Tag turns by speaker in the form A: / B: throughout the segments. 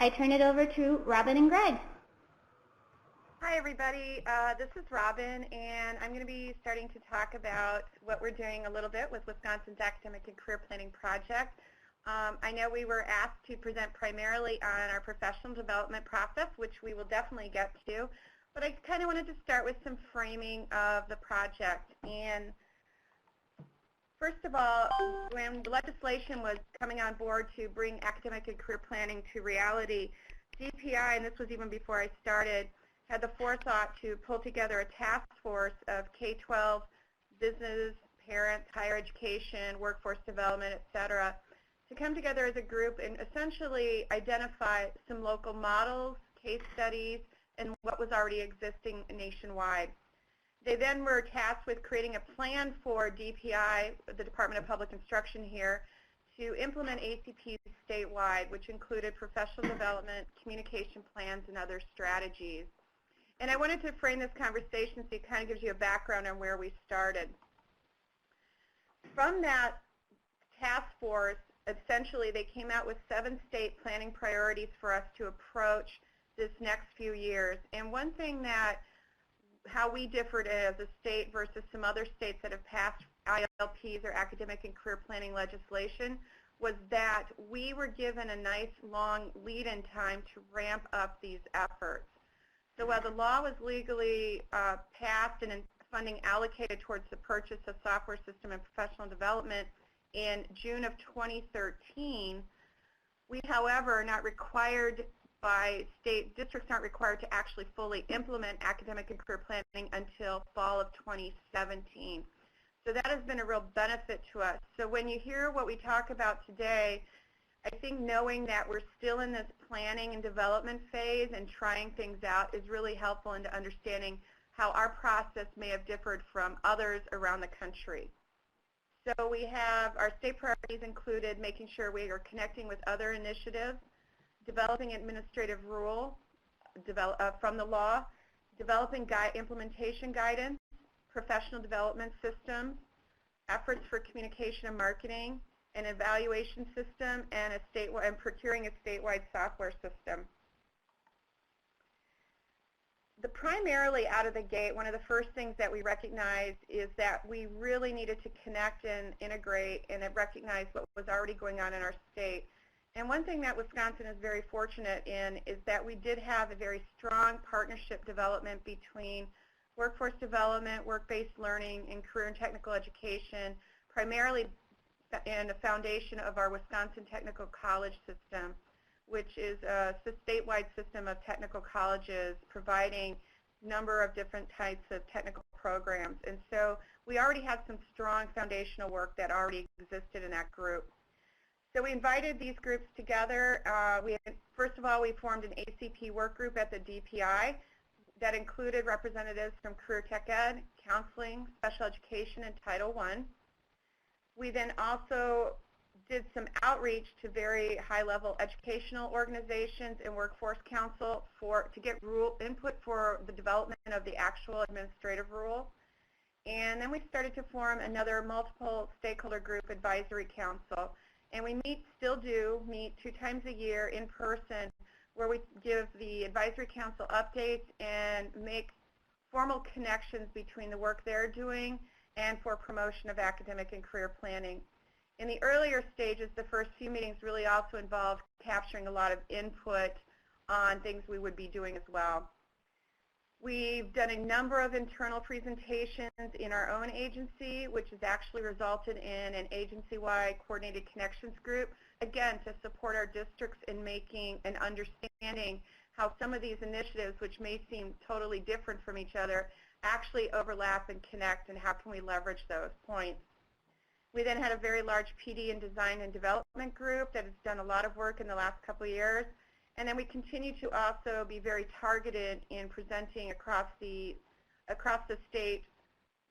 A: I turn it over to Robin and Gregg.
B: Hi everybody, this is Robin, and I'm going to be starting to talk about what we're doing a little bit with Wisconsin's Academic and Career Planning Project. I know we were asked to present primarily on our professional development process, which we will definitely get to, but I kind of wanted to start with some framing of the project. And first of all, when the legislation was coming on board to bring academic and career planning to reality, DPI, and this was even before I started, had the forethought to pull together a task force of K-12 business, parents, higher education, workforce development, et cetera, to come together as a group and essentially identify some local models, case studies, and what was already existing nationwide. They then were tasked with creating a plan for DPI, the Department of Public Instruction here, to implement ACPs statewide, which included professional development, communication plans, and other strategies. And I wanted to frame this conversation so it kind of gives you a background on where we started. From that task force, essentially they came out with 7 state planning priorities for us to approach this next few years. And one thing that, how we differed as a state versus some other states that have passed ILPs or academic and career planning legislation, was that we were given a nice long lead-in time to ramp up these efforts. So while the law was legally passed and funding allocated towards the purchase of software system and professional development in June of 2013, we, however, are not required by state, districts aren't required to actually fully implement academic and career planning until fall of 2017. So that has been a real benefit to us. So when you hear what we talk about today, I think knowing that we're still in this planning and development phase and trying things out is really helpful into understanding how our process may have differed from others around the country. So we have our state priorities included making sure we are connecting with other initiatives, developing administrative rule from the law, developing implementation guidance, professional development systems, efforts for communication and marketing, an evaluation system, and procuring a statewide software system. Primarily out of the gate, one of the first things that we recognized is that we really needed to connect and integrate and recognize what was already going on in our state. And one thing that Wisconsin is very fortunate in is that we did have a very strong partnership development between workforce development, work-based learning, and career and technical education, primarily in the foundation of our Wisconsin Technical College System, which is a statewide system of technical colleges providing a number of different types of technical programs. And so we already had some strong foundational work that already existed in that group. So we invited these groups together. First of all, we formed an ACP work group at the DPI that included representatives from career tech ed, counseling, special education, and Title I. We then also did some outreach to very high-level educational organizations and workforce council to get input for the development of the actual administrative rule. And then we started to form another multiple stakeholder group advisory council. And we still do meet 2 times a year in person, where we give the advisory council updates and make formal connections between the work they're doing and for promotion of academic and career planning. In the earlier stages, the first few meetings really also involved capturing a lot of input on things we would be doing as well. We've done a number of internal presentations in our own agency, which has actually resulted in an agency-wide coordinated connections group, again, to support our districts in making and understanding how some of these initiatives, which may seem totally different from each other, actually overlap and connect, and how can we leverage those points. We then had a very large PD and design and development group that has done a lot of work in the last couple of years. And then we continue to also be very targeted in presenting across the state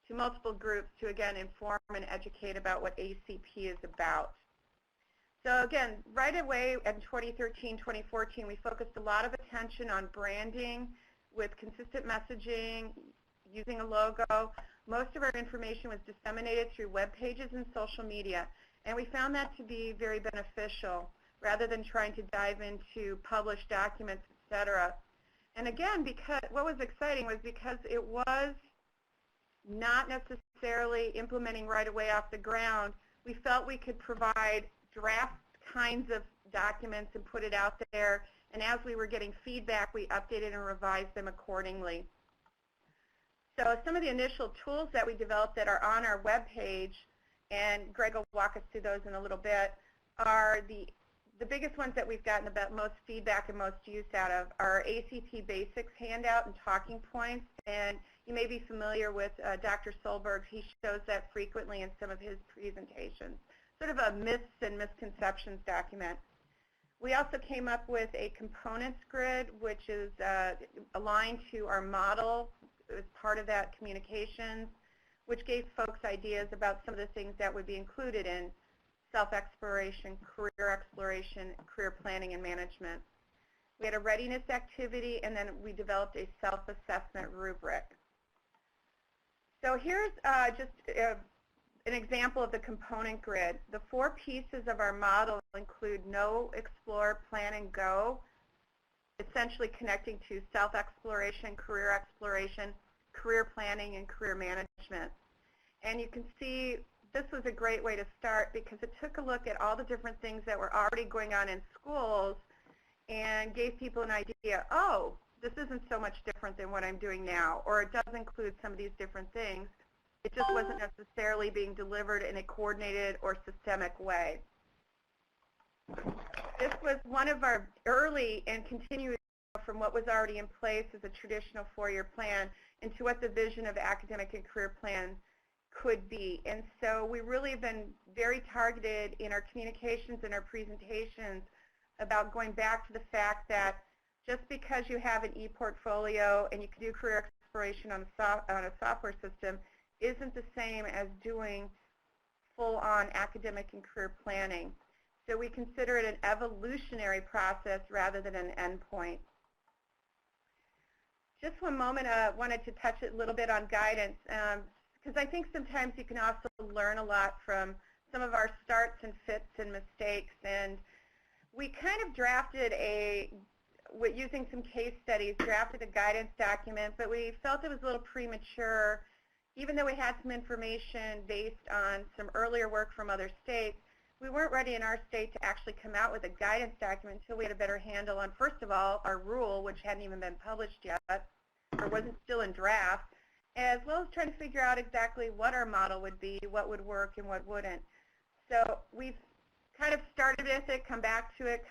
B: to multiple groups to, again, inform and educate about what ACP is about. So again, right away in 2013, 2014, we focused a lot of attention on branding with consistent messaging, using a logo. Most of our information was disseminated through web pages and social media, and we found that to be very beneficial. rather than trying to dive into published documents, etc. And again, because what was exciting was because it was not necessarily implementing right away off the ground, we felt we could provide draft kinds of documents and put it out there, and as we were getting feedback, we updated and revised them accordingly. So some of the initial tools that we developed that are on our web page, and Gregg will walk us through those in a little bit, are the biggest ones that we've gotten about most feedback and most use out of are ACT Basics handout and talking points, and you may be familiar with Dr. Solberg. He shows that frequently in some of his presentations, sort of a myths and misconceptions document. We also came up with a components grid, which is aligned to our model as part of that communications, which gave folks ideas about some of the things that would be included in self-exploration, career exploration, career planning and management. We had a readiness activity, and then we developed a self-assessment rubric. So here's just an example of the component grid. The 4 pieces of our model include know, explore, plan, and go, essentially connecting to self-exploration, career planning, and career management. And you can see this was a great way to start because it took a look at all the different things that were already going on in schools and gave people an idea, oh, this isn't so much different than what I'm doing now, or it does include some of these different things. It just wasn't necessarily being delivered in a coordinated or systemic way. This was one of our early and continuing from what was already in place as a traditional 4-year plan into what the vision of academic and career plan could be. And so we really have been very targeted in our communications and our presentations about going back to the fact that just because you have an e-portfolio and you can do career exploration on a software system isn't the same as doing full-on academic and career planning. So we consider it an evolutionary process rather than an endpoint. Just one moment, I wanted to touch a little bit on guidance, because I think sometimes you can also learn a lot from some of our starts and fits and mistakes. And we kind of drafted using some case studies, drafted a guidance document, but we felt it was a little premature. Even though we had some information based on some earlier work from other states, we weren't ready in our state to actually come out with a guidance document until we had a better handle on, first of all, our rule, which hadn't even been published yet, or wasn't still in draft, as well as trying to figure out exactly what our model would be, what would work and what wouldn't. So we've kind of started with it, come back to it,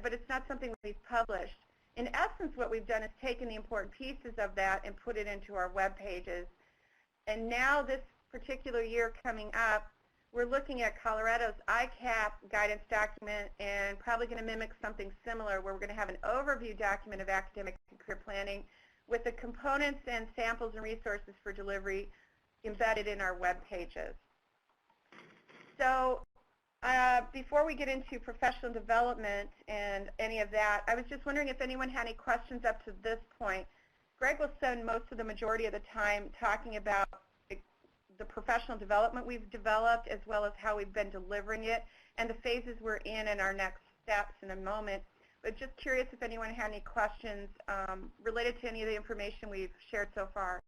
B: but it's not something we've published. In essence, what we've done is taken the important pieces of that and put it into our web pages. And now this particular year coming up, we're looking at Colorado's ICAP guidance document and probably going to mimic something similar where we're going to have an overview document of academic and career planning with the components and samples and resources for delivery embedded in our web pages. So before we get into professional development and any of that, I was just wondering if anyone had any questions up to this point. Gregg will spend most of the majority of the time talking about the professional development we've developed as well as how we've been delivering it and the phases we're in and our next steps in a moment. But just curious if anyone had any questions related to any of the information we've shared so far.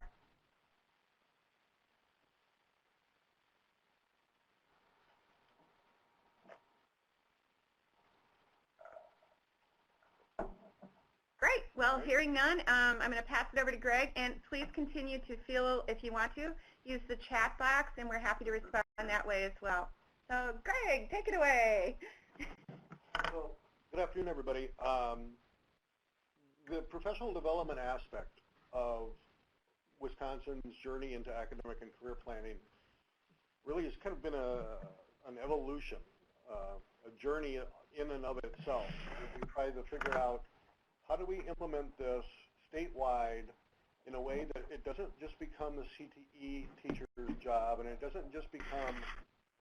B: Great. Well, hearing none, I'm going to pass it over to Gregg, and please continue to feel, if you want to, use the chat box, and we're happy to respond that way as well. So, Gregg, take it away.
C: Well, good afternoon, everybody. The professional development aspect of Wisconsin's journey into academic and career planning really has kind of been an evolution, a journey in and of itself. We try to figure out how do we implement this statewide in a way that it doesn't just become the CTE teacher's job, and it doesn't just become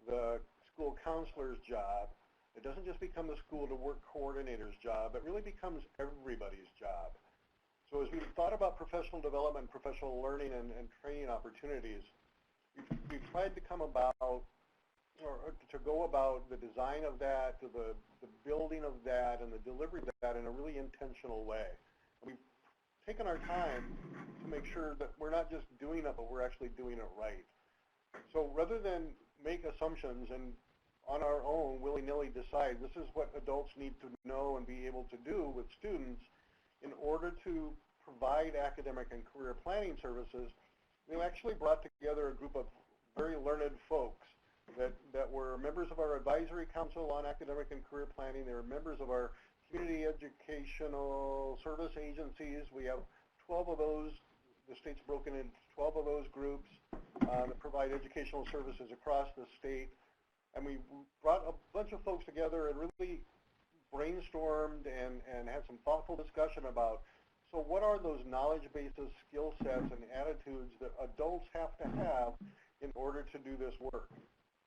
C: the school counselor's job. It doesn't just become the school to work coordinator's job. It really becomes everybody's job. So as we've thought about professional development, professional learning, and training opportunities, we've tried to come about or to go about the design of that, to the building of that, and the delivery of that in a really intentional way. We've taken our time to make sure that we're not just doing it, but we're actually doing it right. So rather than make assumptions and on our own willy-nilly decide this is what adults need to know and be able to do with students in order to provide academic and career planning services, we actually brought together a group of very learned folks that were members of our advisory council on academic and career planning. They were members of our community educational service agencies. We have 12 of those. The state's broken into 12 of those groups that provide educational services across the state. And we brought a bunch of folks together and really brainstormed and had some thoughtful discussion about, so what are those knowledge bases, skill sets, and attitudes that adults have to have in order to do this work?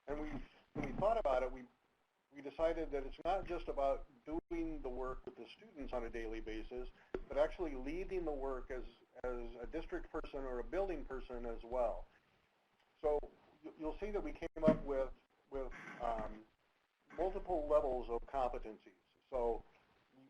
C: And when we thought about it, we decided that it's not just about doing the work with the students on a daily basis, but actually leading the work as a district person or a building person as well. So you'll see that we came up with multiple levels of competencies. So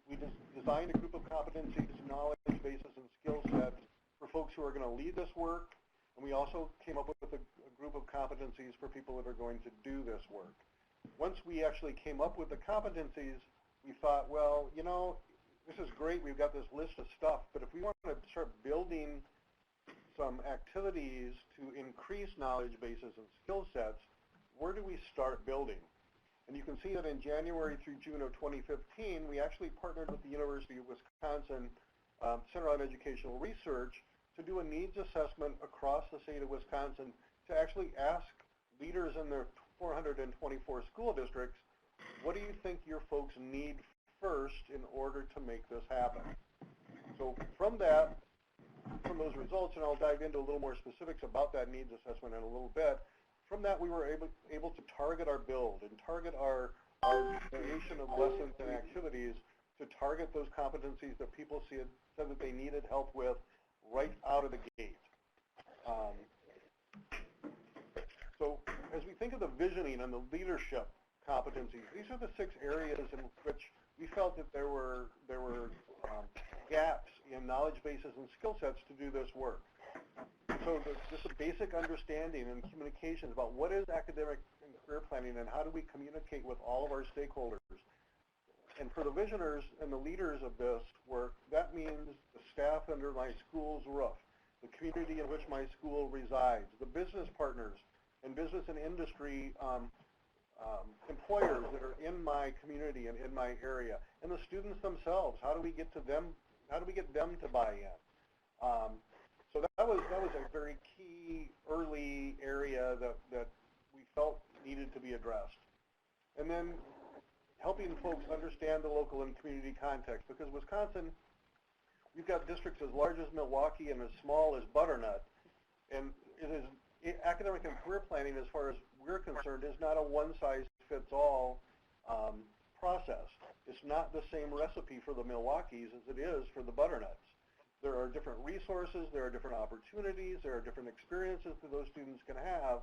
C: we designed a group of competencies, knowledge bases, and skill sets for folks who are going to lead this work. And we also came up with a group of competencies for people that are going to do this work. Once we actually came up with the competencies, we thought, well, you know, this is great. We've got this list of stuff. But if we want to start building some activities to increase knowledge bases and skill sets, where do we start building? And you can see that in January through June of 2015, we actually partnered with the University of Wisconsin Center on Educational Research to do a needs assessment across the state of Wisconsin to actually ask leaders in their 424 school districts, what do you think your folks need first in order to make this happen? So from those results, and I'll dive into a little more specifics about that needs assessment in a little bit, from that we were able to target our build and target our creation of lessons and activities to target those competencies that people said that they needed help with right out of the gate. So as we think of the visioning and the leadership competencies, these are the 6 areas in which we felt that there were gaps in knowledge bases and skill sets to do this work. So just a basic understanding and communications about what is academic and career planning and how do we communicate with all of our stakeholders. And for the visioners and the leaders of this work, that means the staff under my school's roof, the community in which my school resides, the business partners and business and industry employers that are in my community and in my area, and the students themselves. How do we get to them? How do we get them to buy in? So that was a very key early area that we felt needed to be addressed. And then helping folks understand the local and community context, because Wisconsin, we've got districts as large as Milwaukee and as small as Butternut, and academic and career planning, as far as we're concerned, is not a one-size-fits-all process. It's not the same recipe for the Milwaukees as it is for the Butternuts. There are different resources, there are different opportunities, there are different experiences that those students can have.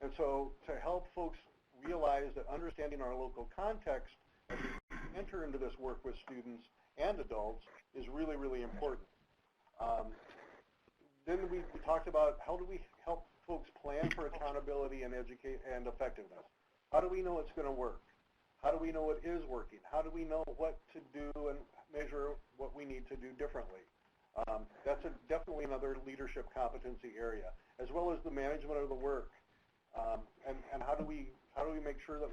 C: And so to help folks realize that understanding our local context as we enter into this work with students and adults is really, really important. Then we talked about how do we help folks plan for accountability and effectiveness. How do we know it's going to work? How do we know it is working? How do we know what to do and measure what we need to do differently? That's definitely another leadership competency area, as well as the management of the work. And how do we make sure that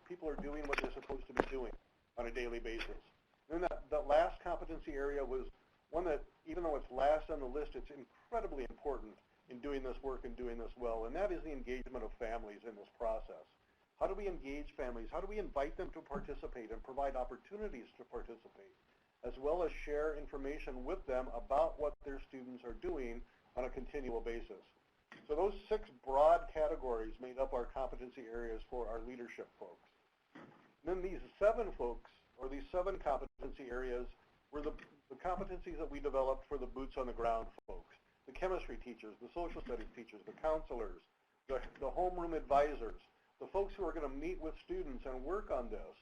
C: people are doing what they're supposed to be doing on a daily basis? And then that last competency area was one that, even though it's last on the list, it's incredibly important in doing this work and doing this well, and that is the engagement of families in this process. How do we engage families? How do we invite them to participate and provide opportunities to participate, as well as share information with them about what their students are doing on a continual basis? So those 6 broad categories made up our competency areas for our leadership folks. And then these 7 folks, or these 7 competency areas, were the competencies that we developed for the boots on the ground folks. The chemistry teachers, the social studies teachers, the counselors, the homeroom advisors, the folks who are going to meet with students and work on this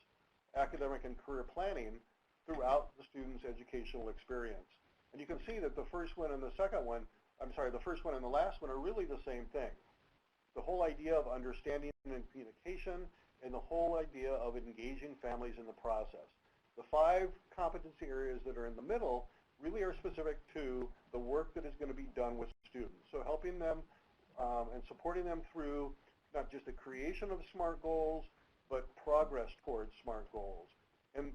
C: academic and career planning throughout the student's educational experience. And you can see that the first one and the second one, the first one and the last one are really the same thing. The whole idea of understanding and communication and the whole idea of engaging families in the process. The 5 competency areas that are in the middle really are specific to the work that is going to be done with students. So helping them and supporting them through not just the creation of SMART goals, but progress towards SMART goals. And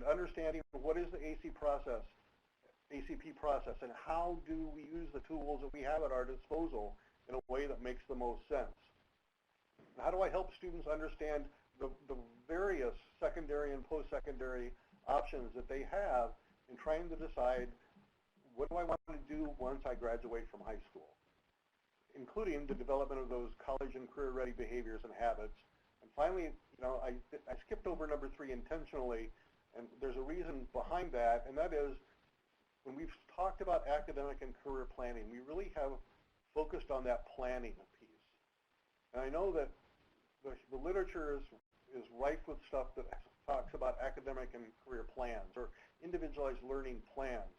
C: understanding what is the ACP process, and how do we use the tools that we have at our disposal in a way that makes the most sense. And how do I help students understand the various secondary and post-secondary options that they have in trying to decide what do I want to do once I graduate from high school, including the development of those college and career ready behaviors and habits. And finally, I skipped over number 3 intentionally, and there's a reason behind that, and that is when we've talked about academic and career planning, we really have focused on that planning piece. And I know that the literature is rife with stuff that talks about academic and career plans or individualized learning plans.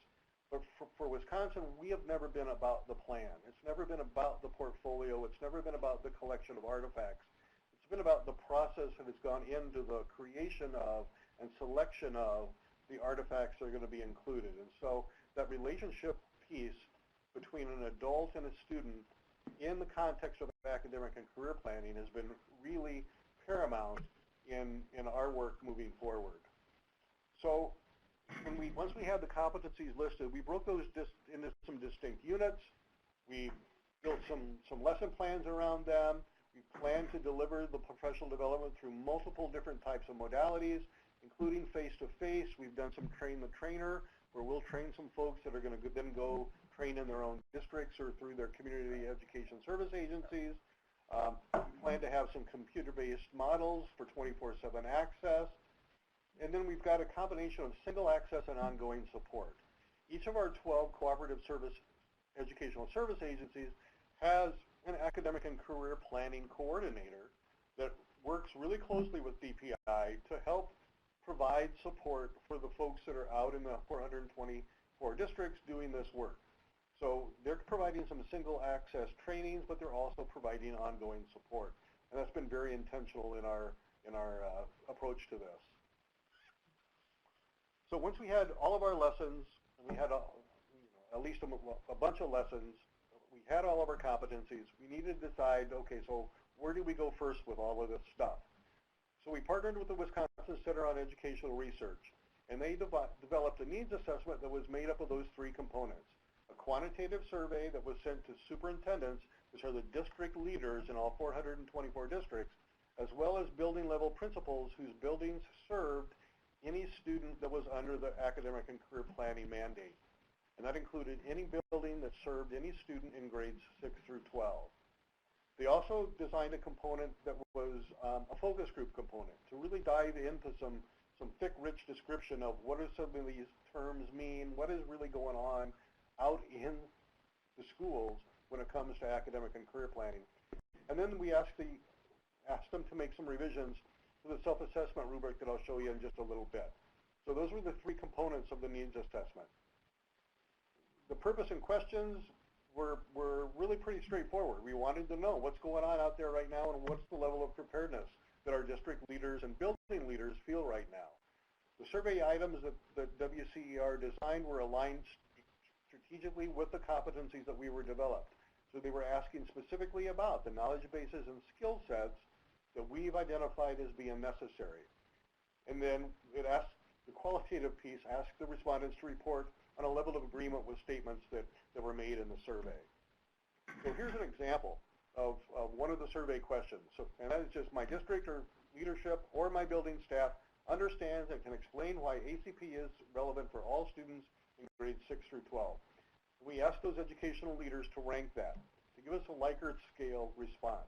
C: But for Wisconsin, we have never been about the plan. It's never been about the portfolio. It's never been about the collection of artifacts. It's been about the process that has gone into the creation of and selection of the artifacts that are going to be included. And so that relationship piece between an adult and a student in the context of academic and career planning has been really paramount in our work moving forward. So once we had the competencies listed, we broke those into some distinct units. We built some lesson plans around them. We plan to deliver the professional development through multiple different types of modalities, including face-to-face. We've done some train the trainer, where we'll train some folks that are going to then go train in their own districts or through their community education service agencies. We plan to have some computer-based models for 24/7 access. And then we've got a combination of single access and ongoing support. Each of our 12 cooperative educational service agencies has an academic and career planning coordinator that works really closely with DPI to help provide support for the folks that are out in the 424 districts doing this work. So they're providing some single access trainings, but they're also providing ongoing support. And that's been very intentional in our approach to this. So once we had all of our lessons, and we had at least a bunch of lessons, we had all of our competencies, we needed to decide, okay, so where do we go first with all of this stuff? So we partnered with the Wisconsin Center on Educational Research, and they developed a needs assessment that was made up of those 3 components. A quantitative survey that was sent to superintendents, which are the district leaders in all 424 districts, as well as building level principals whose buildings served any student that was under the academic and career planning mandate. And that included any building that served any student in grades 6 through 12. They also designed a component that was a focus group component to really dive into some thick, rich description of what do some of these terms mean, what is really going on out in the schools when it comes to academic and career planning. And then we asked them to make some revisions to the self-assessment rubric that I'll show you in just a little bit. So those were the 3 components of the needs assessment. The purpose and questions were really pretty straightforward. We wanted to know what's going on out there right now and what's the level of preparedness that our district leaders and building leaders feel right now. The survey items that WCER designed were aligned strategically with the competencies that we were developed. So they were asking specifically about the knowledge bases and skill sets that we've identified as being necessary. And then it asked, the qualitative piece asked the respondents to report on a level of agreement with statements that were made in the survey. So here's an example of one of the survey questions. So, and that is just my district or leadership or my building staff understands and can explain why ACP is relevant for all students in grades 6 through 12. We asked those educational leaders to rank that, to give us a Likert scale response.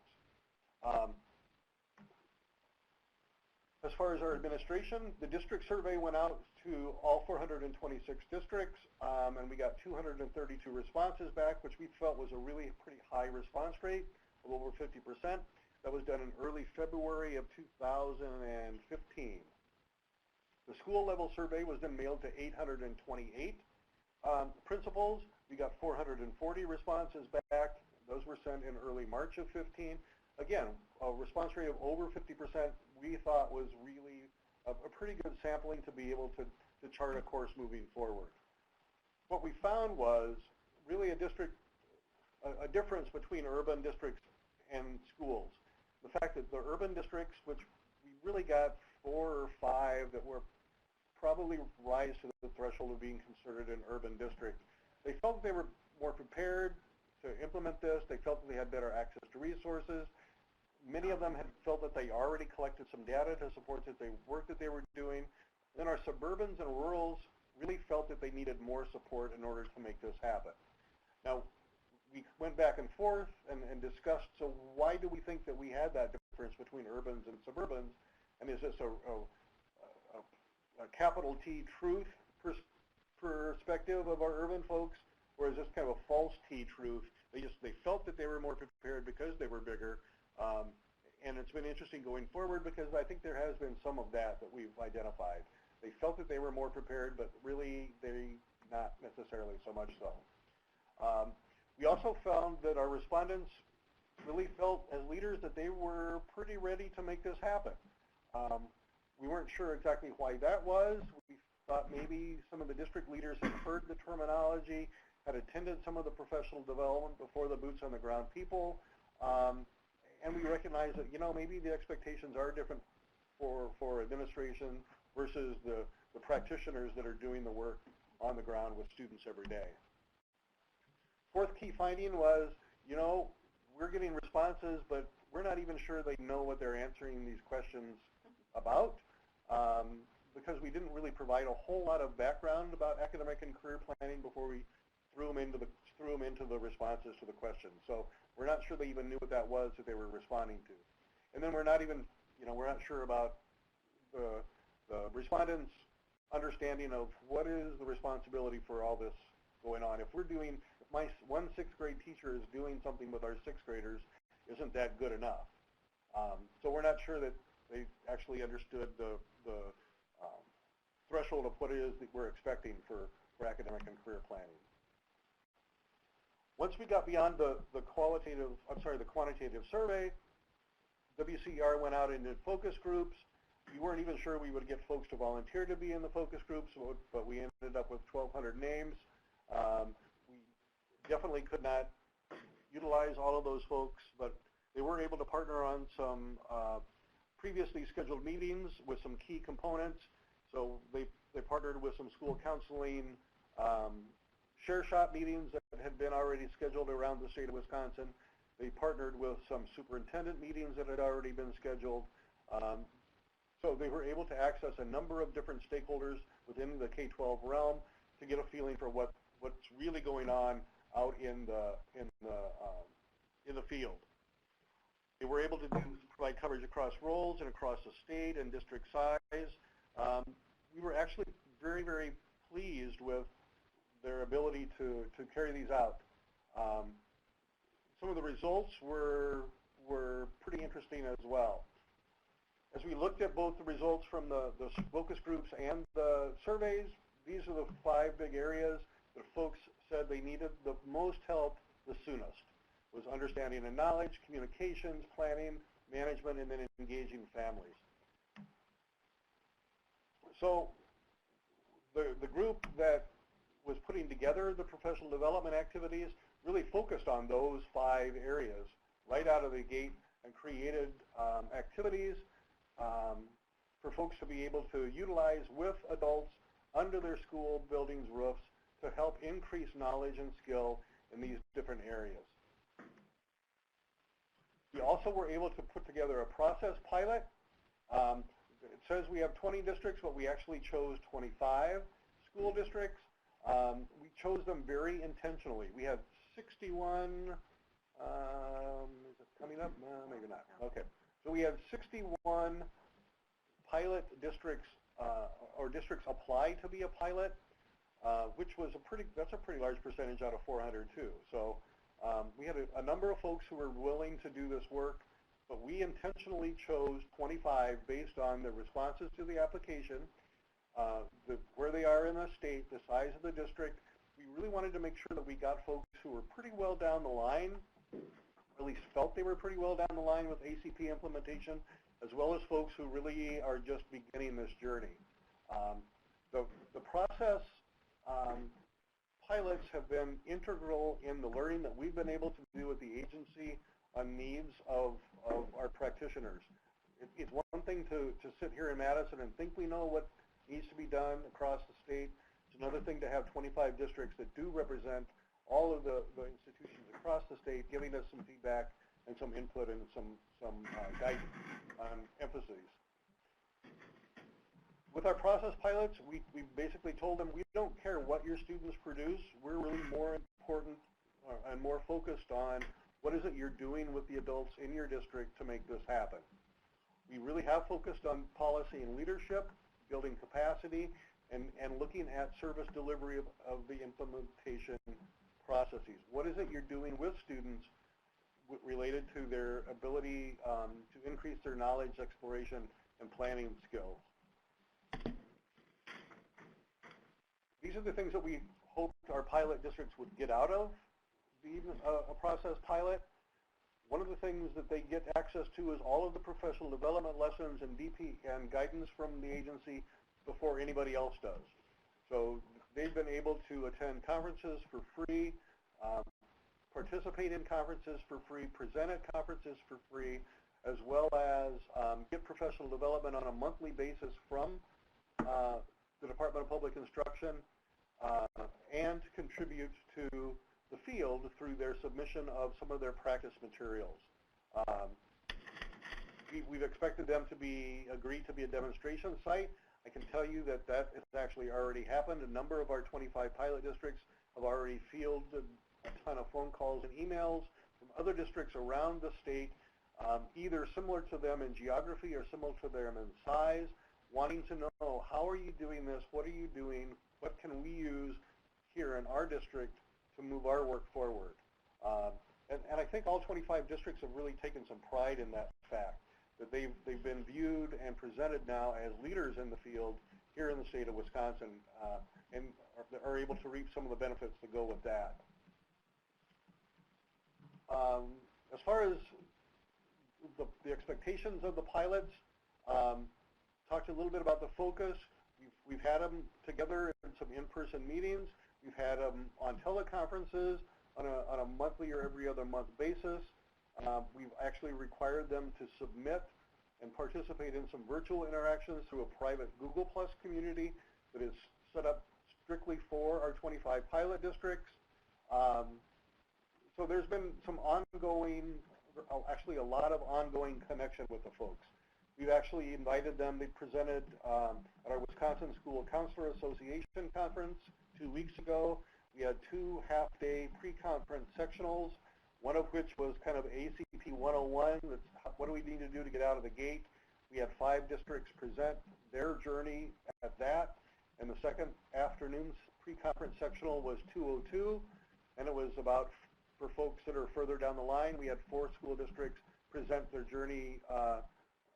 C: As far as our administration, the district survey went out to all 426 districts, and we got 232 responses back, which we felt was a really pretty high response rate, of over 50%. That was done in early February of 2015. The school level survey was then mailed to 828 principals. We got 440 responses back. Those were sent in early March of 15. Again, a response rate of over 50% we thought was really a pretty good sampling to be able to chart a course moving forward. What we found was really a difference between urban districts and schools. The fact that the urban districts, which we really got 4 or 5 that were probably rise to the threshold of being considered an urban district, they felt they were more prepared to implement this. They felt that they had better access to resources. Many of them had felt that they already collected some data to support the work that they were doing. Then our suburbans and rurals really felt that they needed more support in order to make this happen. Now, we went back and forth and discussed, so why do we think that we had that difference between urbans and suburbans? And is this a capital T truth perspective of our urban folks, or is this kind of a false T truth? They felt that they were more prepared because they were bigger, and it's been interesting going forward because I think there has been some of that we've identified. They felt that they were more prepared, but really they not necessarily so much so. We also found that our respondents really felt as leaders that they were pretty ready to make this happen. We weren't sure exactly why that was. We thought maybe some of the district leaders had heard the terminology, had attended some of the professional development before the boots on the ground people, and we recognize that, you know, maybe the expectations are different for administration versus the practitioners that are doing the work on the ground with students every day. Fourth key finding was, you know, we're getting responses, but we're not even sure they know what they're answering these questions about, because we didn't really provide a whole lot of background about academic and career planning before we threw them into the responses to the questions. So we're not sure they even knew what that was that they were responding to. And then we're not even, you know, we're not sure about the respondents' understanding of what is the responsibility for all this going on. If my one 6th grade teacher is doing something with our 6th graders, isn't that good enough? So we're not sure that they actually understood the threshold of what it is that we're expecting for academic and career planning. Once we got beyond the quantitative survey, WCER went out and did focus groups. We weren't even sure we would get folks to volunteer to be in the focus groups, but we ended up with 1,200 names. We definitely could not utilize all of those folks, but they were able to partner on some previously scheduled meetings with some key components. So they partnered with some school counseling, share shop meetings that had been already scheduled around the state of Wisconsin. They partnered with some superintendent meetings that had already been scheduled. So they were able to access a number of different stakeholders within the K-12 realm to get a feeling for what's really going on out in the field. They were able to provide coverage across roles and across the state and district size. We were actually very, very pleased with their ability to carry these out. Some of the results were pretty interesting as well. As we looked at both the results from the focus groups and the surveys, these are the 5 big areas that folks said they needed the most help the soonest. Was understanding and knowledge, communications, planning, management, and then engaging families. So the group that was putting together the professional development activities really focused on those 5 areas right out of the gate and created activities for folks to be able to utilize with adults under their school buildings' roofs to help increase knowledge and skill in these different areas. We also were able to put together a process pilot. It says we have 20 districts, but we actually chose 25 school districts. We chose them very intentionally. We have 61, is it coming up? No, maybe not. Okay. So we have 61 pilot districts, or districts apply to be a pilot, which was that's a pretty large percentage out of 400 too. So we had a number of folks who were willing to do this work. but we intentionally chose 25 based on the responses to the application, where they are in the state, the size of the district. We really wanted to make sure that we got folks who were pretty well down the line, or at least felt they were pretty well down the line with ACP implementation, as well as folks who really are just beginning this journey. The process pilots have been integral in the learning that we've been able to do with the agency on needs of our practitioners. It's one thing to sit here in Madison and think we know what needs to be done across the state. It's another thing to have 25 districts that do represent all of the institutions across the state, giving us some feedback and some input and some guidance on emphases. With our process pilots, we basically told them we don't care what your students produce. We're really more important and more focused on what is it you're doing with the adults in your district to make this happen. We really have focused on policy and leadership, building capacity, and looking at service delivery of the implementation processes. What is it you're doing with students related to their ability to increase their knowledge, exploration, and planning skills? These are the things that we hoped our pilot districts would get out of a process pilot. One of the things that they get access to is all of the professional development lessons and DP and guidance from the agency before anybody else does. So they've been able to attend conferences for free, participate in conferences for free, present at conferences for free, as well as get professional development on a monthly basis from the Department of Public Instruction, and contribute to the field through their submission of some of their practice materials. We've expected them to agree to be a demonstration site. I can tell you that has actually already happened. A number of our 25 pilot districts have already fielded a ton of phone calls and emails from other districts around the state, either similar to them in geography or similar to them in size, wanting to know, how are you doing this? What are you doing? What can we use here in our district to move our work forward? And I think all 25 districts have really taken some pride in that fact, that they've been viewed and presented now as leaders in the field here in the state of Wisconsin, and are able to reap some of the benefits that go with that. As far as the expectations of the pilots, talked a little bit about the focus. We've had them together in some in-person meetings. We've had them on teleconferences on a monthly or every other month basis. We've actually required them to submit and participate in some virtual interactions through a private Google Plus community that is set up strictly for our 25 pilot districts. So there's been some ongoing, actually a lot of ongoing connection with the folks. We've actually invited them. They presented at our Wisconsin School Counselor Association conference 2 weeks ago. We had 2 half-day pre-conference sectionals, one of which was kind of ACP 101. That's what do we need to do to get out of the gate. We had 5 districts present their journey at that. And the second afternoon's pre-conference sectional was 202, and it was about, for folks that are further down the line, we had 4 school districts present their journey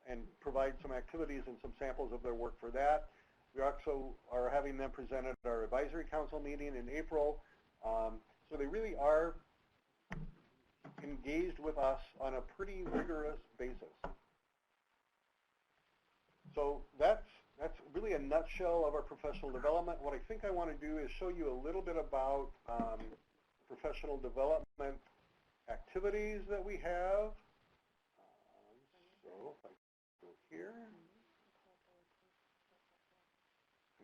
C: and provide some activities and some samples of their work for that. We also are having them present at our advisory council meeting in April. So they really are engaged with us on a pretty rigorous basis. So that's really a nutshell of our professional development. What I think I want to do is show you a little bit about professional development activities that we have. So if I go here, and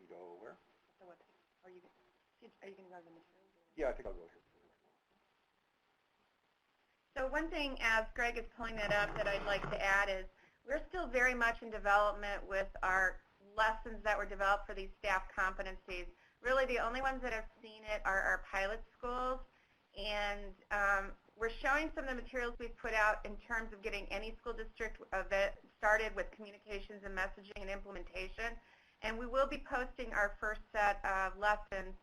C: go where?
B: So what, are you going to go to the materials?
C: Yeah, I think I'll go here.
B: So one thing, as Gregg is pulling that up, that I'd like to add is we're still very much in development with our lessons that were developed for these staff competencies. Really, the only ones that have seen it are our pilot schools, and we're showing some of the materials we've put out in terms of getting any school district that started with communications and messaging and implementation. And we will be posting our first set of lessons,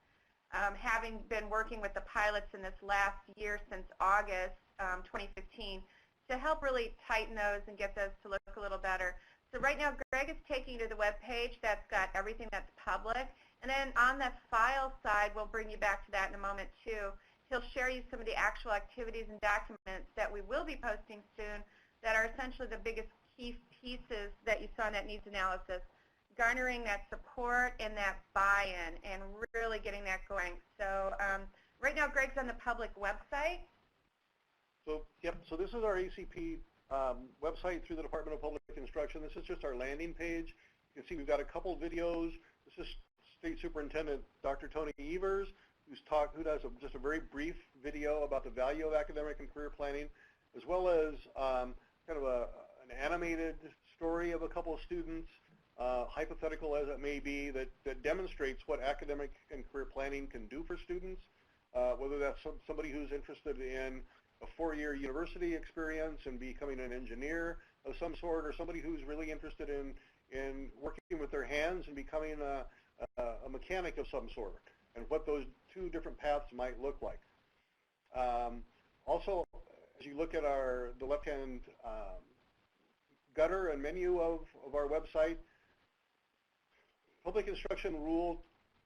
B: having been working with the pilots in this last year since August 2015 to help really tighten those and get those to look a little better. So right now, Gregg is taking you to the web page that's got everything that's public. And then on the file side, we'll bring you back to that in a moment too. He'll share you some of the actual activities and documents that we will be posting soon that are essentially the biggest key pieces that you saw in that needs analysis, garnering that support and that buy-in and really getting that going. So right now, Gregg's on the public website.
C: So, yep, so this is our ACP website through the Department of Public Instruction. This is just our landing page. You can see we've got a couple videos. This is State Superintendent Dr. Tony Evers, who does just a very brief video about the value of academic and career planning, as well as kind of an animated story of a couple of students, hypothetical as it may be, that demonstrates what academic and career planning can do for students, whether that's somebody who's interested in a four-year university experience and becoming an engineer of some sort, or somebody who's really interested in working with their hands and becoming a mechanic of some sort, and what those two different paths might look like. Also, as you look at the left-hand gutter and menu of our website, Public Instruction Rule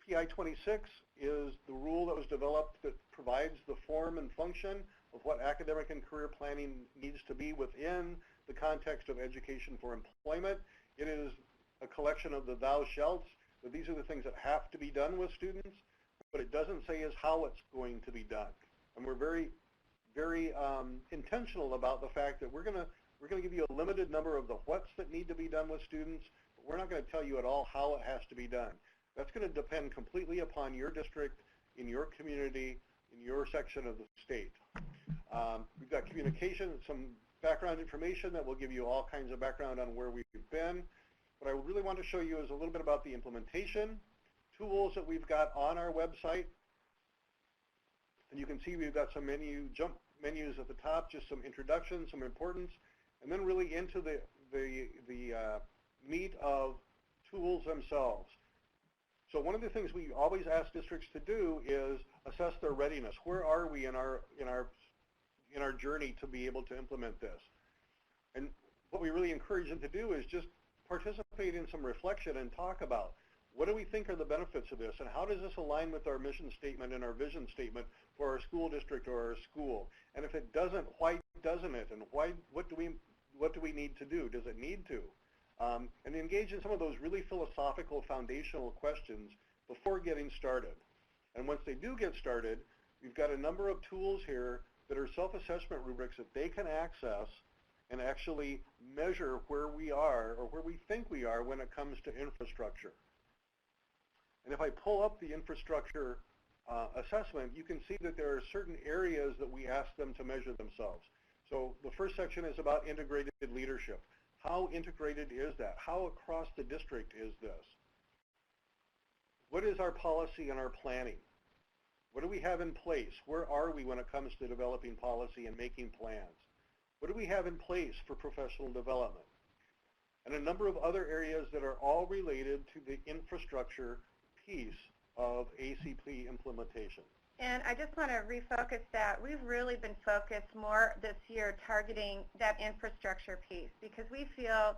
C: PI 26 is the rule that was developed that provides the form and function of what academic and career planning needs to be within the context of education for employment. It is a collection of the thou shalts, that these are the things that have to be done with students, but it doesn't say is how it's going to be done. And we're very, very intentional about the fact that we're going to give you a limited number of the whats that need to be done with students, but we're not going to tell you at all how it has to be done. That's going to depend completely upon your district, in your community, in your section of the state. We've got communication, some background information that will give you all kinds of background on where we've been. What I really want to show you is a little bit about the implementation tools that we've got on our website. And you can see we've got some jump menus at the top, just some introduction, some importance, and then really into the meat of tools themselves. So one of the things we always ask districts to do is assess their readiness. Where are we in our journey to be able to implement this? And what we really encourage them to do is just participate in some reflection and talk about what do we think are the benefits of this, and how does this align with our mission statement and our vision statement for our school district or our school? And if it doesn't, why doesn't it? And what do we need to do? Does it need to? And engage in some of those really philosophical, foundational questions before getting started. And once they do get started, we've got a number of tools here that are self-assessment rubrics that they can access and actually measure where we are or where we think we are when it comes to infrastructure. And if I pull up the infrastructure assessment, you can see that there are certain areas that we ask them to measure themselves. So the first section is about integrated leadership. How integrated is that? How across the district is this? What is our policy and our planning? What do we have in place? Where are we when it comes to developing policy and making plans? What do we have in place for professional development? And a number of other areas that are all related to the infrastructure piece of ACP implementation.
B: And I just want to refocus that. We've really been focused more this year targeting that infrastructure piece, because we feel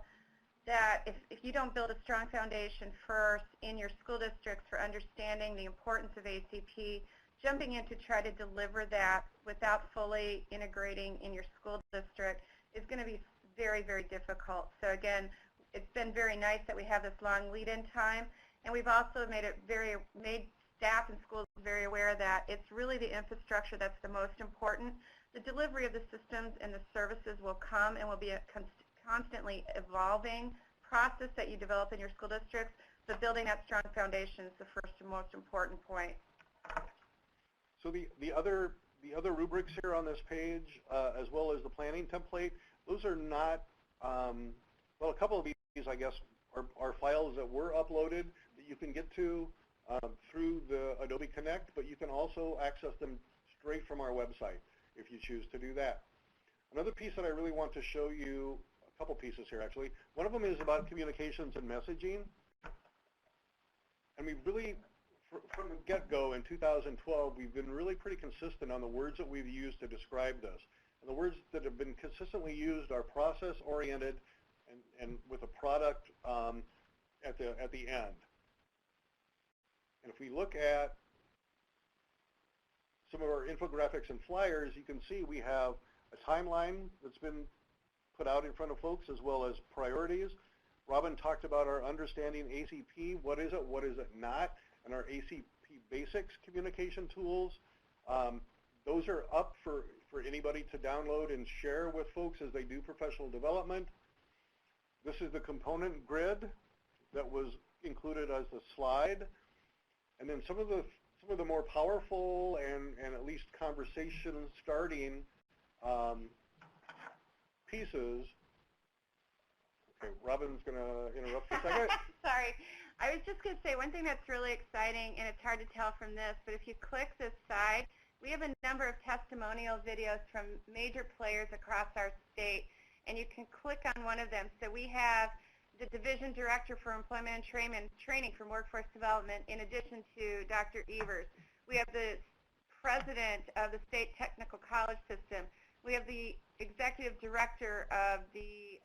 B: that if you don't build a strong foundation first in your school districts for understanding the importance of ACP, jumping in to try to deliver that without fully integrating in your school district is going to be very, very difficult. So again, it's been very nice that we have this long lead-in time, and we've also made staff and schools very aware that it's really the infrastructure that's the most important. The delivery of the systems and the services will come and will be a constantly evolving process that you develop in your school districts, but building that strong foundation is the first and most important point.
C: So the other rubrics here on this page, as well as the planning template, those are not, well, a couple of these, I guess, are files that were uploaded that you can get to through the Adobe Connect, but you can also access them straight from our website if you choose to do that. Another piece that I really want to show you, a couple pieces here actually. One of them is about communications and messaging. And we've really, from the get-go in 2012, we've been really pretty consistent on the words that we've used to describe this. And the words that have been consistently used are process-oriented and with a product at the end. And if we look at some of our infographics and flyers, you can see we have a timeline that's been put out in front of folks, as well as priorities. Robin talked about our understanding ACP, what is it not, and our ACP basics communication tools. Those are up for anybody to download and share with folks as they do professional development. This is the component grid that was included as a slide. And then some of the more powerful and at least conversation starting pieces. Okay, Robin's going to interrupt for a second.
B: Sorry. I was just going to say one thing that's really exciting, and it's hard to tell from this, but if you click this side, we have a number of testimonial videos from major players across our state, and you can click on one of them. So we have the Division Director for Employment and Training from Workforce Development, in addition to Dr. Evers. We have the President of the State Technical College System. We have the Executive Director of the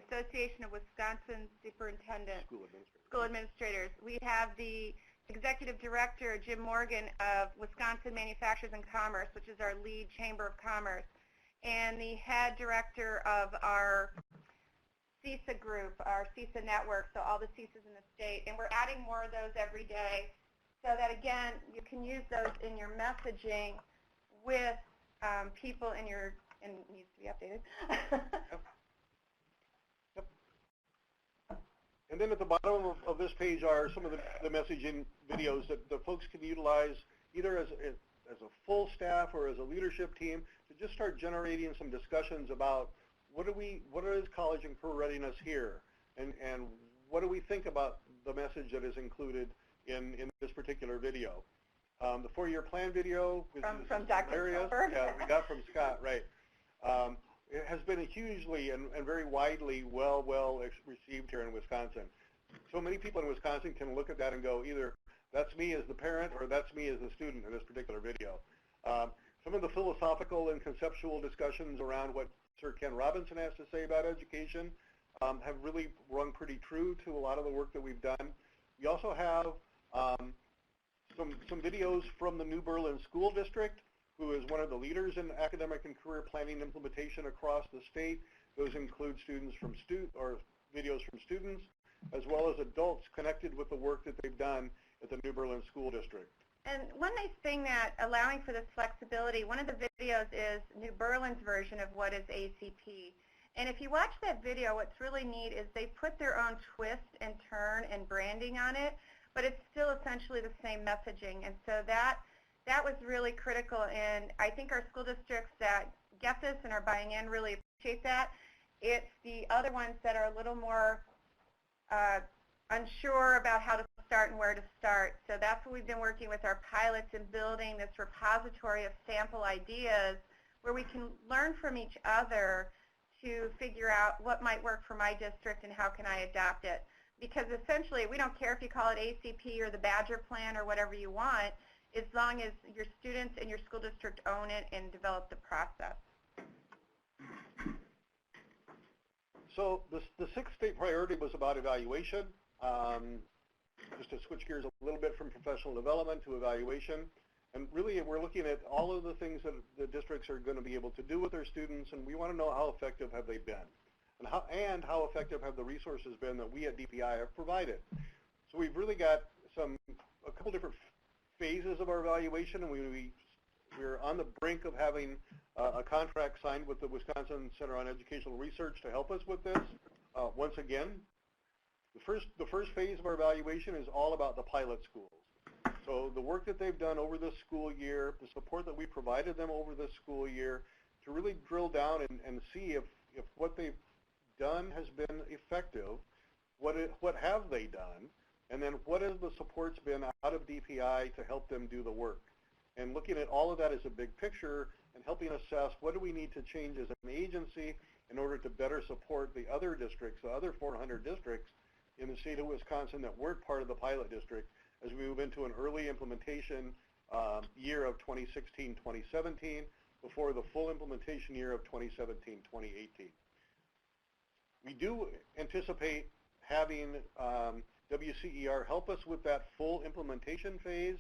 B: Association of Wisconsin Superintendents, School Administrators. We have the Executive Director, Jim Morgan, of Wisconsin Manufacturers and Commerce, which is our lead Chamber of Commerce, and the Head Director of our CISA group, our CISA network, so all the CISAs in the state. And we're adding more of those every day so that, again, you can use those in your messaging with people in your, and it needs to be updated.
C: And then at the bottom of this page are some of the messaging videos that the folks can utilize either as a full staff or as a leadership team to just start generating some discussions about what is college and career readiness here, and what do we think about the message that is included in this particular video. The 4-year plan video, which
B: from Dr.
C: Yeah, we got from Scott, right. It has been a hugely and very widely well received here in Wisconsin. So many people in Wisconsin can look at that and go, either that's me as the parent or that's me as the student in this particular video. Some of the philosophical and conceptual discussions around what Sir Ken Robinson has to say about education have really rung pretty true to a lot of the work that we've done. We also have some videos from the New Berlin School District, who is one of the leaders in academic and career planning implementation across the state. Those include videos from students, as well as adults connected with the work that they've done at the New Berlin School District.
B: And one nice thing that allowing for this flexibility, one of the videos is New Berlin's version of what is ACP. And if you watch that video, what's really neat is they put their own twist and turn and branding on it, but it's still essentially the same messaging. And so that was really critical, and I think our school districts that get this and are buying in really appreciate that. It's the other ones that are a little more unsure about how to start and where to start. So that's what we've been working with our pilots in building this repository of sample ideas where we can learn from each other to figure out what might work for my district and how can I adopt it. Because essentially, we don't care if you call it ACP or the Badger Plan or whatever you want, as long as your students and your school district own it and develop the process.
C: So the sixth state priority was about evaluation. Just to switch gears a little bit from professional development to evaluation. And really, we're looking at all of the things that the districts are going to be able to do with their students, and we want to know how effective have they been, and how effective have the resources been that we at DPI have provided. So we've really got a couple different phases of our evaluation, and we're on the brink of having a contract signed with the Wisconsin Center on Educational Research to help us with this. Once again, the first phase of our evaluation is all about the pilot schools. So the work that they've done over this school year, the support that we provided them over this school year, to really drill down and see if what they've done has been effective, what have they done, and then what has the support's been out of DPI to help them do the work. And looking at all of that as a big picture and helping assess what do we need to change as an agency in order to better support the other districts, the other 400 districts in the state of Wisconsin that weren't part of the pilot district as we move into an early implementation year of 2016-2017, before the full implementation year of 2017-2018. We do anticipate having WCER help us with that full implementation phase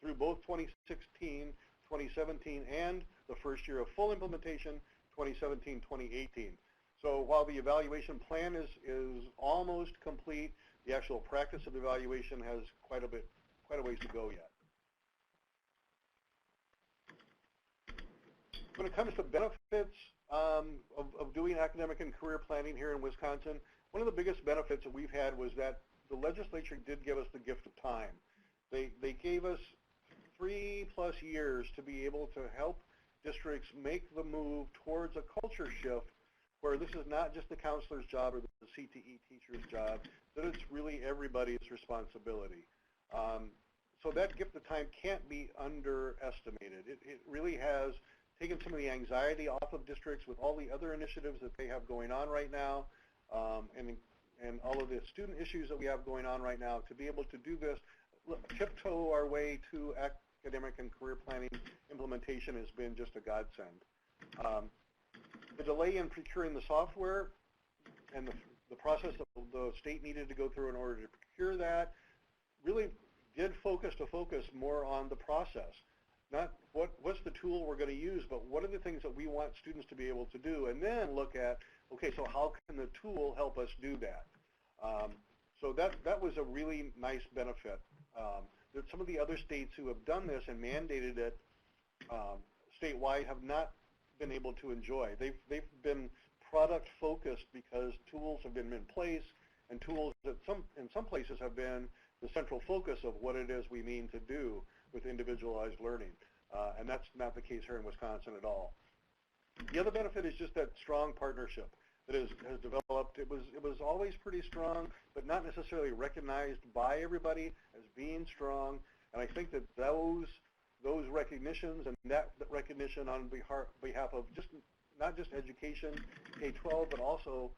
C: through both 2016, 2017, and the first year of full implementation, 2017, 2018. So while the evaluation plan is almost complete, the actual practice of evaluation has quite a ways to go yet. When it comes to benefits of doing academic and career planning here in Wisconsin, one of the biggest benefits that we've had was that the legislature did give us the gift of time. They gave us 3+ years to be able to help districts make the move towards a culture shift where this is not just the counselor's job or the CTE teacher's job, that it's really everybody's responsibility. So that gift of time can't be underestimated. It really has taken some of the anxiety off of districts with all the other initiatives that they have going on right now, and all of the student issues that we have going on right now. To be able to do this, tiptoe our way to academic and career planning implementation has been just a godsend. The delay in procuring the software and the process that the state needed to go through in order to procure that really did focus more on the process. Not what's the tool we're going to use, but what are the things that we want students to be able to do, and then look at, okay, so how can the tool help us do that? So that was a really nice benefit. That some of the other states who have done this and mandated it statewide have not been able to enjoy. They've been product focused because tools have been in place, and tools that in some places have been the central focus of what it is we mean to do with individualized learning. And that's not the case here in Wisconsin at all. The other benefit is just that strong partnership that has developed. It was always pretty strong, but not necessarily recognized by everybody as being strong. And I think that those recognitions and that recognition on behalf of not just education, K-12, but also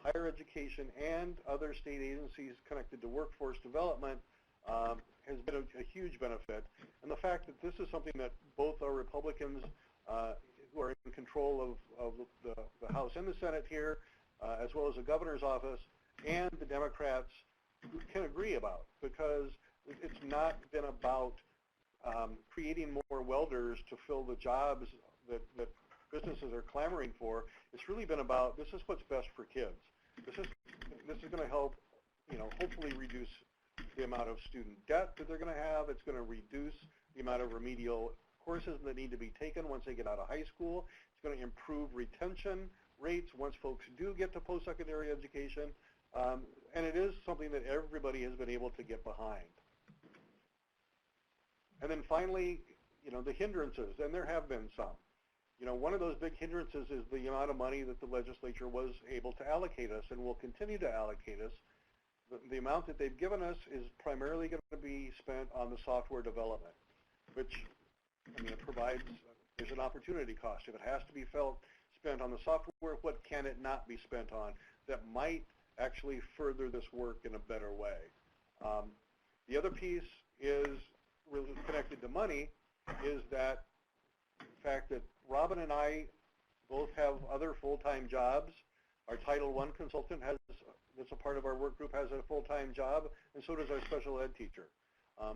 C: higher education and other state agencies connected to workforce development has been a huge benefit. And the fact that this is something that both our Republicans who are in control of the House and the Senate here, as well as the governor's office, and the Democrats can agree about, because it's not been about creating more welders to fill the jobs that businesses are clamoring for. It's really been about, this is what's best for kids. This is going to help, hopefully reduce the amount of student debt that they're going to have. It's going to reduce the amount of remedial courses that need to be taken once they get out of high school. It's going to improve retention rates once folks do get to post-secondary education. And it is something that everybody has been able to get behind. And then finally, the hindrances, and there have been some. One of those big hindrances is the amount of money that the legislature was able to allocate us and will continue to allocate us. The amount that they've given us is primarily going to be spent on the software development, which, it provides, there's an opportunity cost. If it has to be spent on the software, what can it not be spent on that might actually further this work in a better way? The other piece is really connected to money, is that fact that Robin and I both have other full-time jobs. Our Title I consultant that's a part of our work group, has a full-time job, and so does our special ed teacher.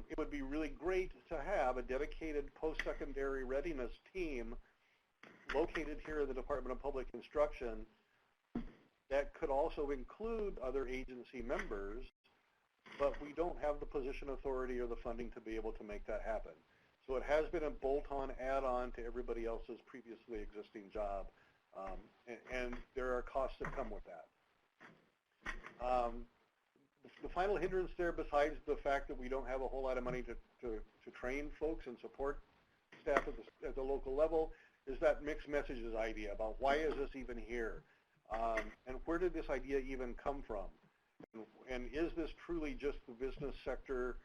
C: It would be really great to have a dedicated post-secondary readiness team located here in the Department of Public Instruction that could also include other agency members, but we don't have the position authority or the funding to be able to make that happen. So it has been a bolt-on add-on to everybody else's previously existing job, and there are costs that come with that. The final hindrance there, besides the fact that we don't have a whole lot of money to train folks and support staff at the local level, is that mixed messages idea about why is this even here? And where did this idea even come from? And is this truly just the business sector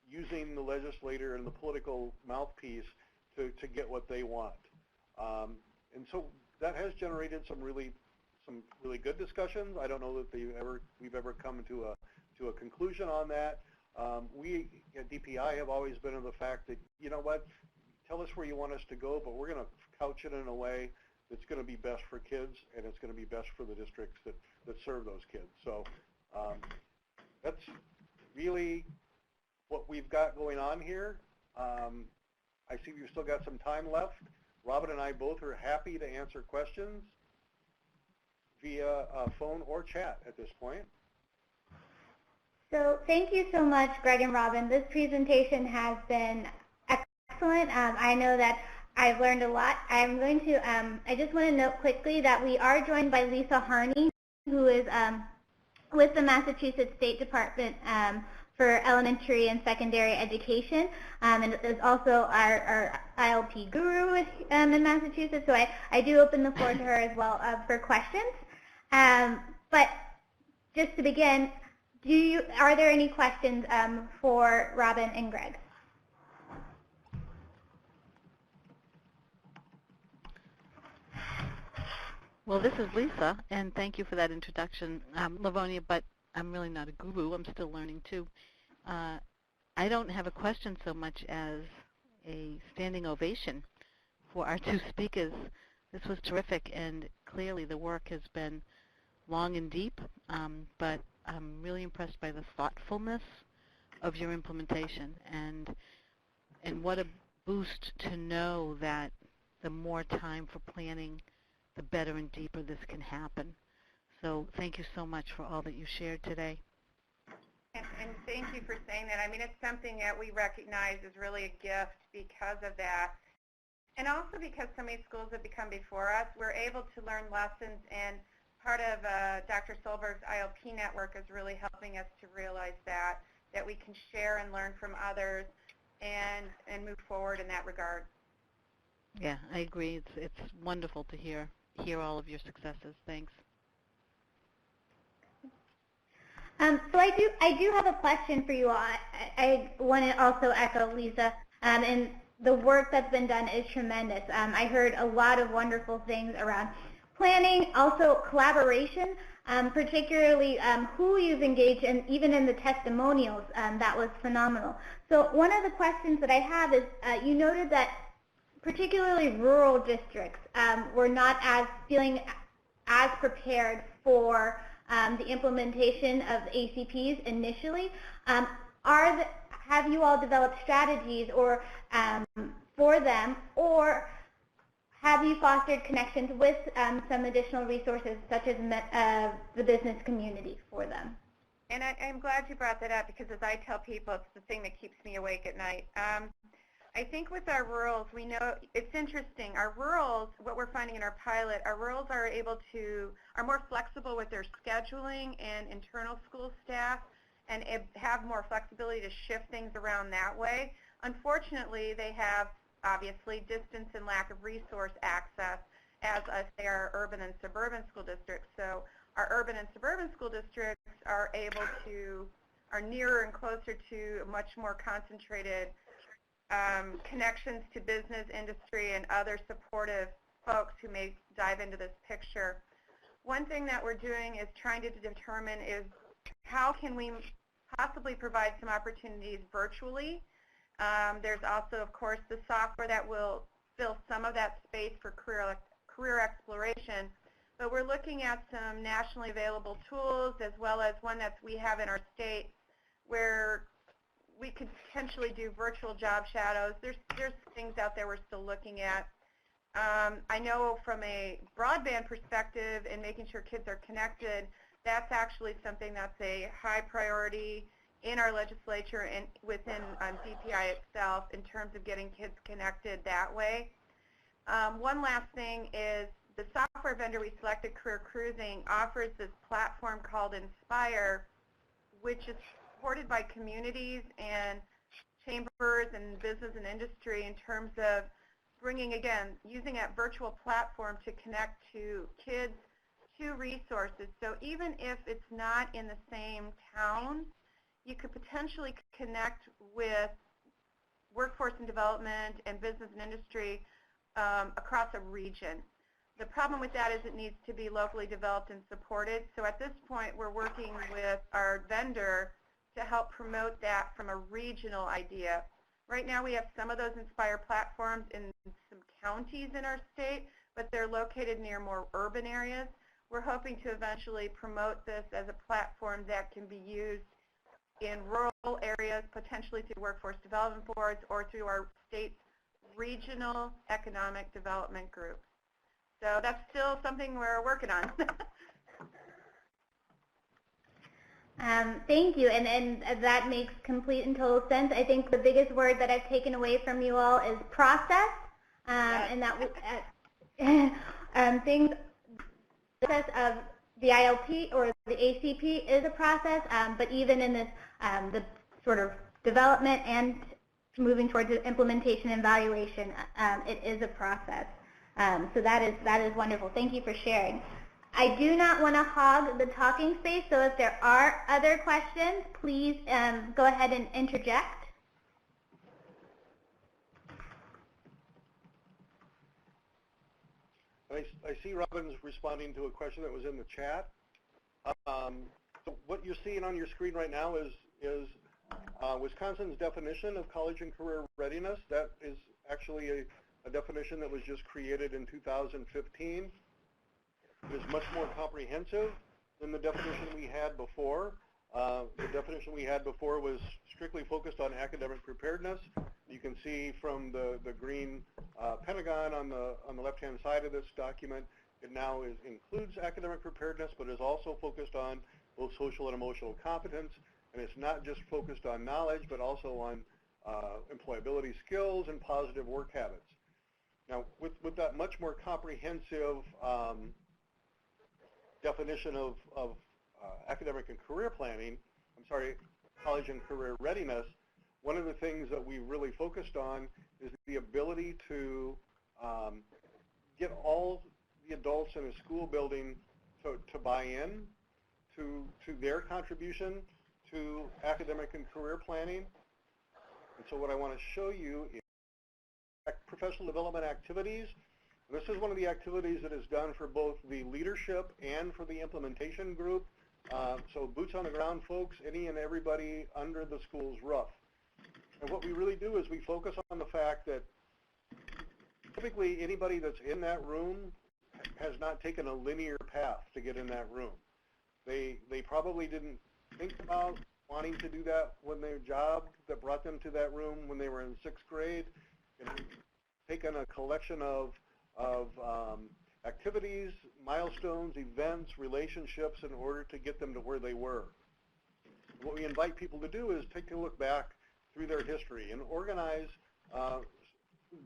C: using the legislator and the political mouthpiece to get what they want? And so that has generated some really good discussions. I don't know that we've ever come to a conclusion on that. We at DPI have always been of the fact that, tell us where you want us to go, but we're going to couch it in a way that's going to be best for kids, and it's going to be best for the districts that serve those kids. So that's really what we've got going on here. I see you've still got some time left. Robin and I both are happy to answer questions via phone or chat at this point.
A: So thank you so much, Greg and Robin. This presentation has been excellent. I know that I've learned a lot. I'm going to, I just want to note quickly that we are joined by Lisa Harney, who is with the Massachusetts State Department for Elementary and Secondary Education, and is also our ILP guru in Massachusetts. So I do open the floor to her as well for questions. But just to begin, are there any questions for Robin and Greg?
D: Well, this is Lisa, and thank you for that introduction, Livonia, but I'm really not a guru. I'm still learning, too. I don't have a question so much as a standing ovation for our two speakers. This was terrific, and clearly the work has been long and deep, but I'm really impressed by the thoughtfulness of your implementation, and what a boost to know that the more time for planning, the better and deeper this can happen. So thank you so much for all that you shared today.
B: And thank you for saying that. I mean, it's something that we recognize is really a gift because of that. And also because so many schools have become before us, we're able to learn lessons, and part of Dr. Solberg's ILP network is really helping us to realize that we can share and learn from others and move forward in that regard.
D: Yeah, I agree. It's wonderful to hear all of your successes. Thanks.
A: So I do have a question for you all. I want to also echo Lisa, and the work that's been done is tremendous. I heard a lot of wonderful things around planning, also collaboration, particularly who you've engaged, and even in the testimonials, that was phenomenal. So one of the questions that I have is, you noted that particularly rural districts were not feeling as prepared for the implementation of ACPs initially. Have you all developed strategies or for them, or have you fostered connections with some additional resources such as the business community for them?
B: And I'm glad you brought that up, because as I tell people, it's the thing that keeps me awake at night. I think with our rurals, we know it's interesting. Our rurals, what we're finding in our pilot, our rurals are more flexible with their scheduling and internal school staff, and have more flexibility to shift things around that way. Unfortunately, they have obviously distance and lack of resource access, as they are urban and suburban school districts. So our urban and suburban school districts are nearer and closer to a much more concentrated connections to business, industry, and other supportive folks who may dive into this picture. One thing that we're doing is trying to determine is how can we possibly provide some opportunities virtually. There's also, of course, the software that will fill some of that space for career exploration, but we're looking at some nationally available tools, as well as one that we have in our state where we could potentially do virtual job shadows. There's things out there we're still looking at. I know from a broadband perspective and making sure kids are connected, that's actually something that's a high priority in our legislature and within DPI itself in terms of getting kids connected that way. One last thing is the software vendor we selected, Career Cruising, offers this platform called Inspire, which is supported by communities and chambers and business and industry in terms of bringing, again, using that virtual platform to connect to kids to resources. So even if it's not in the same town, you could potentially connect with workforce and development and business and industry across a region. The problem with that is it needs to be locally developed and supported. So at this point, we're working with our vendor to help promote that from a regional idea. Right now we have some of those Inspire platforms in some counties in our state, but they're located near more urban areas. We're hoping to eventually promote this as a platform that can be used in rural areas, potentially through workforce development boards or through our state's regional economic development groups. So that's still something we're working on.
A: Thank you, and that makes complete and total sense. I think the biggest word that I've taken away from you all is process,
B: Yes.
A: and that things, the process of the ILP or the ACP is a process, but even in this, the sort of development and moving towards implementation and evaluation, it is a process. So that is wonderful. Thank you for sharing. I do not want to hog the talking space, so if there are other questions, please go ahead and interject.
C: I see Robin's responding to a question that was in the chat. So what you're seeing on your screen right now is Wisconsin's definition of college and career readiness. That is actually a definition that was just created in 2015. It is much more comprehensive than the definition we had before. The definition we had before was strictly focused on academic preparedness. You can see from the green pentagon on the left-hand side of this document, it now includes academic preparedness, but is also focused on both social and emotional competence. And it's not just focused on knowledge, but also on employability skills and positive work habits. Now, with that much more comprehensive definition of academic and career planning, college and career readiness, one of the things that we really focused on is the ability to get all the adults in a school building to buy in to their contribution to academic and career planning. And so what I want to show you is professional development activities. This is one of the activities that is done for both the leadership and for the implementation group. So boots on the ground folks, any and everybody under the school's roof. And what we really do is we focus on the fact that typically anybody that's in that room has not taken a linear path to get in that room. They probably didn't think about wanting to do that when their job that brought them to that room when they were in 6th grade. And we've taken a collection of activities, milestones, events, relationships in order to get them to where they were. What we invite people to do is take a look back through their history and organize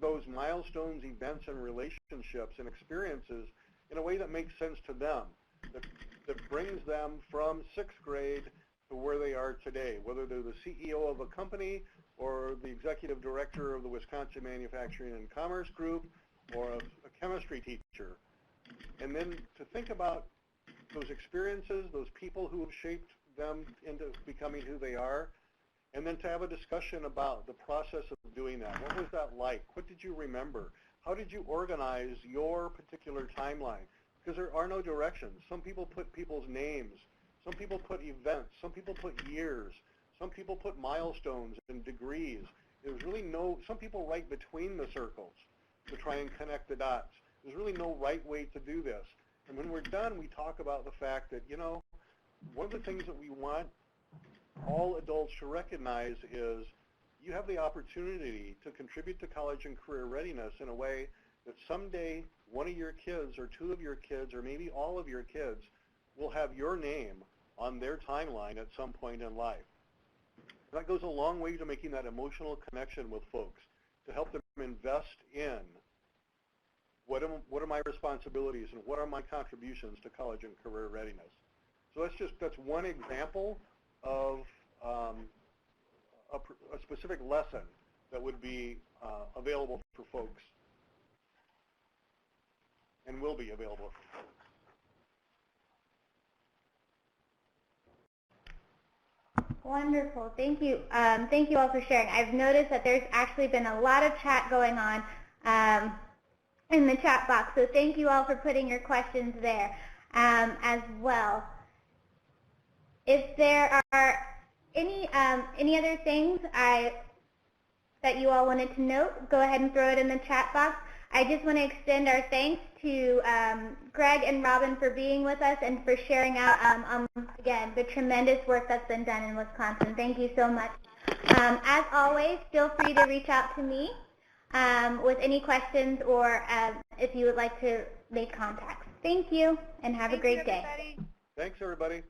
C: those milestones, events, and relationships and experiences in a way that makes sense to them, that brings them from 6th grade to where they are today, whether they're the CEO of a company or the executive director of the Wisconsin Manufacturing and Commerce Group or a chemistry teacher. And then to think about those experiences, those people who have shaped them into becoming who they are, and then to have a discussion about the process of doing that. What was that like? What did you remember? How did you organize your particular timeline? Because there are no directions. Some people put people's names. Some people put events. Some people put years. Some people put milestones and degrees. There's really some people write between the circles to try and connect the dots. There's really no right way to do this. And when we're done, we talk about the fact that, one of the things that we want all adults to recognize is you have the opportunity to contribute to college and career readiness in a way that someday one of your kids or two of your kids or maybe all of your kids will have your name on their timeline at some point in life. That goes a long way to making that emotional connection with folks, to help them invest in what are my responsibilities and what are my contributions to college and career readiness. So that's one example of a specific lesson that would be available for folks and will be available for folks.
A: Wonderful. Thank you. Thank you all for sharing. I've noticed that there's actually been a lot of chat going on in the chat box, so thank you all for putting your questions there as well. If there are any other things, I that you all wanted to note, go ahead and throw it in the chat box. I just want to extend our thanks to Gregg and Robin for being with us and for sharing out, again, the tremendous work that's been done in Wisconsin. Thank you so much. As always, feel free to reach out to me with any questions or if you would like to make contacts. Thank you, and have a great day.
C: Thanks, everybody.